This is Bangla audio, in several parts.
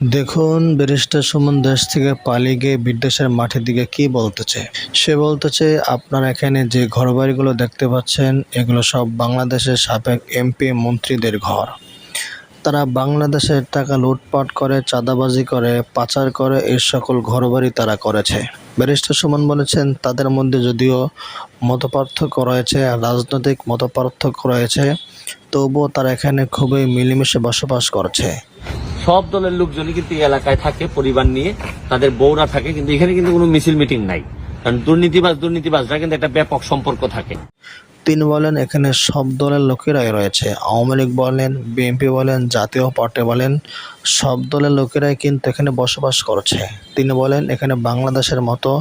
দেখুন ব্যারিস্টার সুমন দেশ থেকে পালিয়ে গিয়ে বিদেশের মাঠের দিকে কি বলতেছে। সে বলতেছে আপনারা এখানে যে ঘরবাড়িগুলো দেখতে পাচ্ছেন এগুলো সব বাংলাদেশের সাবেক এমপি মন্ত্রীদের ঘর। তারা বাংলাদেশের টাকা লুটপাট করে, চাঁদাবাজি করে, পাচার করে, এই সকল ঘরবাড়ি তারা করেছে। ব্যারিস্টার সুমন বলেছেন তাদের মধ্যে যদিও মতপার্থক্য রয়েছে, রাজনৈতিক মতপার্থক্য রয়েছে, তবুও তারা এখানে খুবই মিলেমিশে বসবাস করছে। সব দলের লোকজনই কিন্তু এই এলাকায় থাকে পরিবার নিয়ে, তাদের বউরা থাকে, কিন্তু এখানে কিন্তু কোনো মিছিল মিটিং নাই, কারণ দুর্নীতিবাজরা কিন্তু একটা ব্যাপক সম্পর্ক থাকে। তিনি বলেন এখানে সব দলের লোকেরাই রয়েছে, আওয়ামী লীগ বলেন, বিএনপি বলেন, জাতীয় পার্টি বলেন, সব দলের লোকেরাই কিন্তু এখানে বসবাস করছে। তিনি বলেন এখানে বাংলাদেশের মতো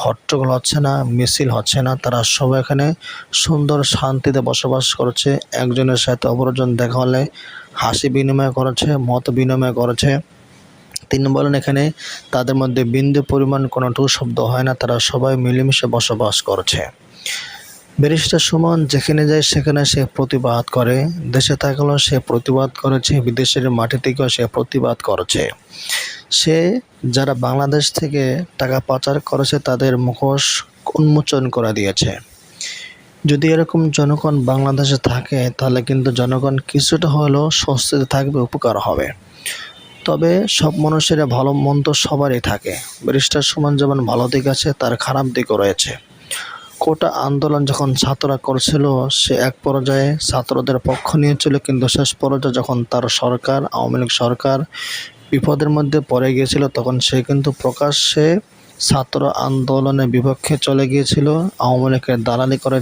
হট্টগোল হচ্ছে না, মিছিল হচ্ছে না, তারা সবাই এখানে সুন্দর শান্তিতে বসবাস করছে। একজনের সাথে অপরজন দেখা হলে হাসি বিনিময় করেছে, মত বিনিময় করেছে। তিনি বলেন এখানে তাদের মধ্যে বিন্দু পরিমাণ কোনো টু শব্দ হয় না, তারা সবাই মিলেমিশে বসবাস করছে। ব্যারিস্টার সুমন যেখানে যায় সেখানে সে প্রতিবাদ করে, দেশে থাকলেও সে প্রতিবাদ করেছে, বিদেশের মাটি থেকেও সে প্রতিবাদ করেছে। সে যারা বাংলাদেশ থেকে টাকা পাচার করেছে তাদের মুখোশ উন্মোচন করে দিয়েছে। যদি এরকম জনগণ বাংলাদেশে থাকে তাহলে কিন্তু জনগণ কিছুটা হলেও স্বস্তিতে থাকবে, উপকার হবে। তবে সব মানুষের ভালো মন্দ সবারই থাকে। ব্যারিস্টার সুমন যেমন ভালো দিক আছে তার খারাপ দিকও রয়েছে। কোটা আন্দোলন যখন ছাত্ররা করছিল সে এক পর্যায়ে ছাত্রদের পক্ষ নিয়েছিল, কিন্তু শেষ পর্যায়ে যখন তার সরকার, আওয়ামী লীগ সরকার বিপদের মধ্যে পড়ে গিয়েছিল তখন সে কিন্তু প্রকাশ্যে ছাত্র আন্দোলনের বিপক্ষে চলে গিয়েছিল, আওয়ামী লীগের দালালি করে